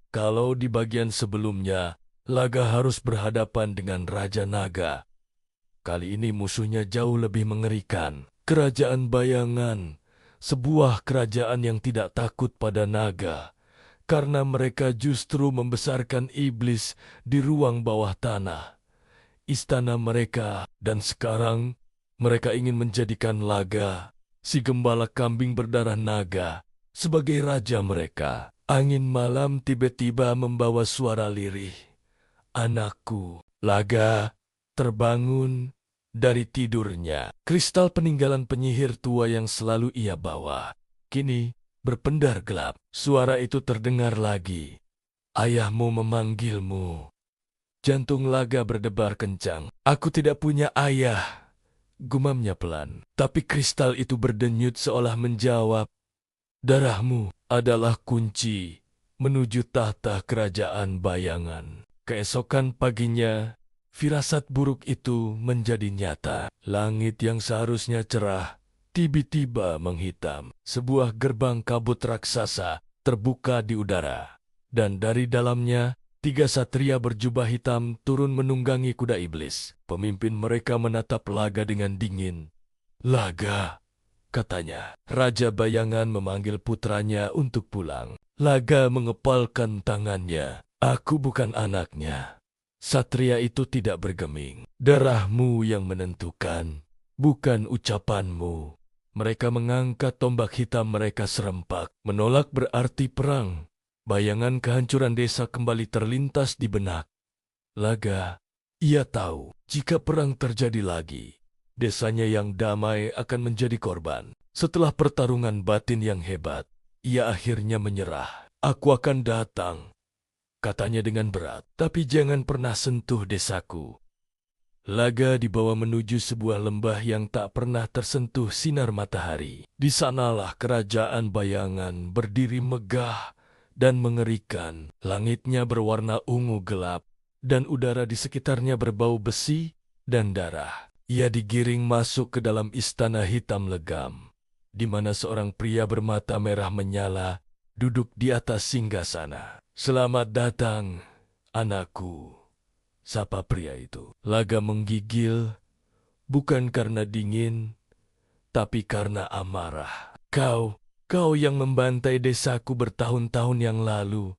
Kalau di bagian sebelumnya, Laga harus berhadapan dengan Raja Naga. Kali ini musuhnya jauh lebih mengerikan. Kerajaan bayangan, sebuah kerajaan yang tidak takut pada naga, karena mereka justru membesarkan iblis di ruang bawah tanah. Istana mereka, dan sekarang mereka ingin menjadikan Laga, si gembala kambing berdarah naga, sebagai raja mereka. Angin malam tiba-tiba membawa suara lirih. Anakku, Laga, terbangun dari tidurnya. Kristal peninggalan penyihir tua yang selalu ia bawa kini berpendar gelap. Suara itu terdengar lagi. Ayahmu memanggilmu. Jantung Laga berdebar kencang. Aku tidak punya ayah, gumamnya pelan. Tapi kristal itu berdenyut seolah menjawab, darahmu adalah kunci menuju tahta kerajaan bayangan. Keesokan paginya, firasat buruk itu menjadi nyata. Langit yang seharusnya cerah, tiba-tiba menghitam. Sebuah gerbang kabut raksasa terbuka di udara. Dan dari dalamnya, 3 satria berjubah hitam turun menunggangi kuda iblis. Pemimpin mereka menatap Laga dengan dingin. Laga, katanya. Raja bayangan memanggil putranya untuk pulang. Laga mengepalkan tangannya. Aku bukan anaknya. Satria itu tidak bergeming. Darahmu yang menentukan, bukan ucapanmu. Mereka mengangkat tombak hitam mereka serempak. Menolak berarti perang. Bayangan kehancuran desa kembali terlintas di benak Laga. Ia tahu, jika perang terjadi lagi, desanya yang damai akan menjadi korban. Setelah pertarungan batin yang hebat, ia akhirnya menyerah. Aku akan datang, katanya dengan berat, tapi jangan pernah sentuh desaku. Laga dibawa menuju sebuah lembah yang tak pernah tersentuh sinar matahari. Di sanalah kerajaan bayangan berdiri megah dan mengerikan. Langitnya berwarna ungu gelap, dan udara di sekitarnya berbau besi dan darah. Ia digiring masuk ke dalam istana hitam legam, di mana seorang pria bermata merah menyala duduk di atas singgasana. Selamat datang, anakku, sapa pria itu. Laga menggigil, bukan karena dingin, tapi karena amarah. Kau yang membantai desaku bertahun-tahun yang lalu.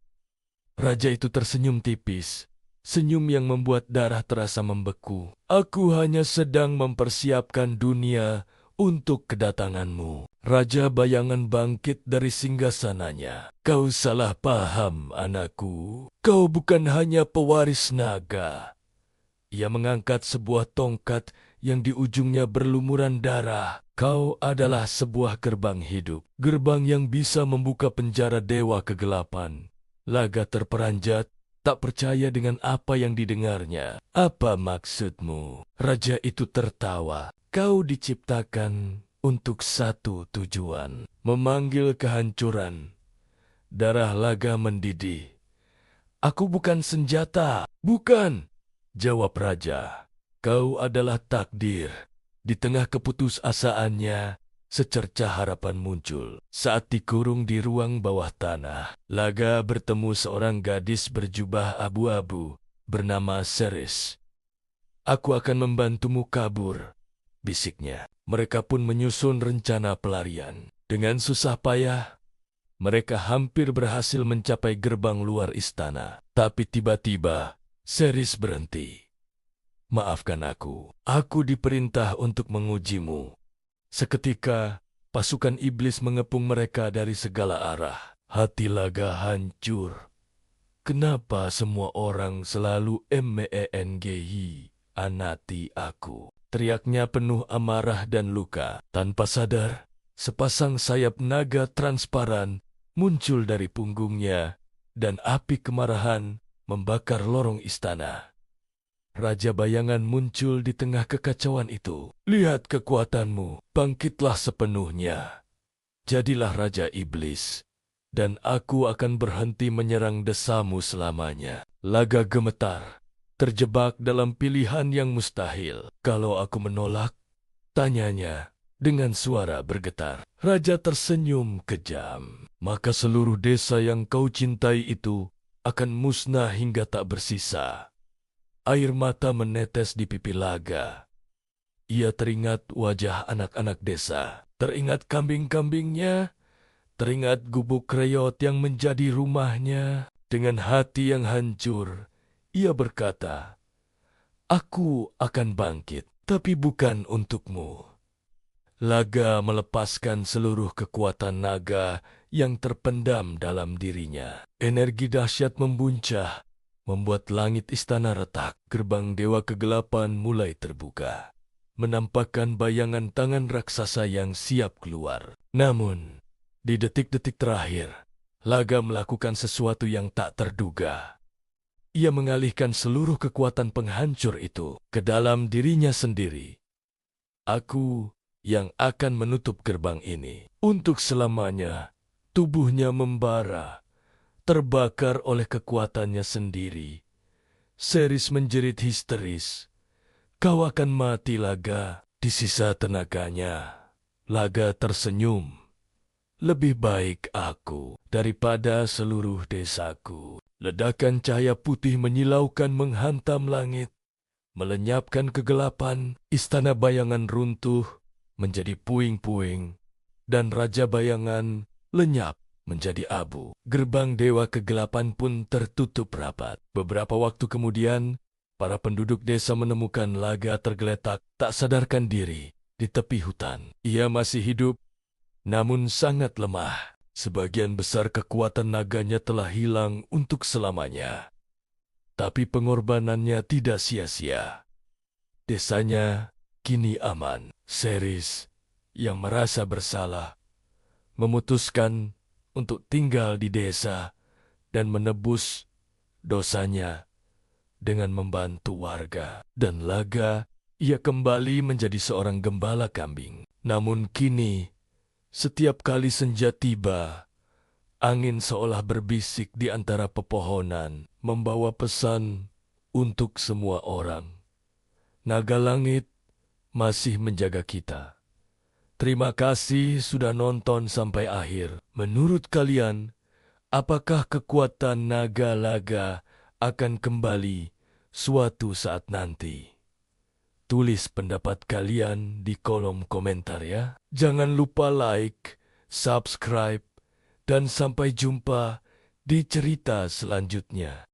Raja itu tersenyum tipis, senyum yang membuat darah terasa membeku. Aku hanya sedang mempersiapkan dunia untuk kedatanganmu. Raja bayangan bangkit dari singgasananya. Kau salah paham, anakku. Kau bukan hanya pewaris naga. Ia mengangkat sebuah tongkat yang di ujungnya berlumuran darah. Kau adalah sebuah gerbang hidup. Gerbang yang bisa membuka penjara dewa kegelapan. Laga terperanjat, tak percaya dengan apa yang didengarnya. Apa maksudmu? Raja itu tertawa. Kau diciptakan untuk satu tujuan. Memanggil kehancuran. Darah Laga mendidih. Aku bukan senjata. Bukan, jawab Raja. Kau adalah takdir. Di tengah keputusasaannya, secercah harapan muncul. Saat dikurung di ruang bawah tanah, Laga bertemu seorang gadis berjubah abu-abu bernama Ceres. Aku akan membantumu kabur, bisiknya. Mereka pun menyusun rencana pelarian. Dengan susah payah, mereka hampir berhasil mencapai gerbang luar istana. Tapi tiba-tiba, Ceres berhenti. Maafkan aku diperintah untuk mengujimu. Seketika, pasukan iblis mengepung mereka dari segala arah. Hati Laga hancur. Kenapa semua orang selalu anati aku? Teriaknya penuh amarah dan luka. Tanpa sadar, sepasang sayap naga transparan muncul dari punggungnya, dan api kemarahan membakar lorong istana. Raja bayangan muncul di tengah kekacauan itu. Lihat kekuatanmu, bangkitlah sepenuhnya. Jadilah Raja Iblis, dan aku akan berhenti menyerang desamu selamanya. Laga gemetar, terjebak dalam pilihan yang mustahil. Kalau aku menolak, tanyanya dengan suara bergetar. Raja tersenyum kejam. Maka seluruh desa yang kau cintai itu akan musnah hingga tak bersisa. Air mata menetes di pipi Laga. Ia teringat wajah anak-anak desa, teringat kambing-kambingnya, teringat gubuk kreyot yang menjadi rumahnya. Dengan hati yang hancur, ia berkata, "Aku akan bangkit, tapi bukan untukmu." Laga melepaskan seluruh kekuatan naga yang terpendam dalam dirinya. Energi dahsyat membuncah, membuat langit istana retak. Gerbang Dewa Kegelapan mulai terbuka, menampakkan bayangan tangan raksasa yang siap keluar. Namun, di detik-detik terakhir, Laga melakukan sesuatu yang tak terduga. Ia mengalihkan seluruh kekuatan penghancur itu ke dalam dirinya sendiri. "Aku yang akan menutup gerbang ini." Untuk selamanya, tubuhnya membara, terbakar oleh kekuatannya sendiri. Seris menjerit histeris, "Kau akan mati, Laga." Di sisa tenaganya, Laga tersenyum. "Lebih baik aku daripada seluruh desaku." Ledakan cahaya putih menyilaukan menghantam langit, melenyapkan kegelapan. Istana bayangan runtuh menjadi puing-puing, dan Raja Bayangan lenyap menjadi abu. Gerbang Dewa Kegelapan pun tertutup rapat. Beberapa waktu kemudian, para penduduk desa menemukan Laga tergeletak tak sadarkan diri di tepi hutan. Ia masih hidup, namun sangat lemah. Sebagian besar kekuatan naganya telah hilang untuk selamanya. Tapi pengorbanannya tidak sia-sia. Desanya kini aman. Seris, yang merasa bersalah, memutuskan untuk tinggal di desa dan menebus dosanya dengan membantu warga. Dan Laga, ia kembali menjadi seorang gembala kambing. Namun kini, setiap kali senja tiba, angin seolah berbisik di antara pepohonan, membawa pesan untuk semua orang. Naga langit masih menjaga kita. Terima kasih sudah nonton sampai akhir. Menurut kalian, apakah kekuatan naga Laga akan kembali suatu saat nanti? Tulis pendapat kalian di kolom komentar ya. Jangan lupa like, subscribe, dan sampai jumpa di cerita selanjutnya.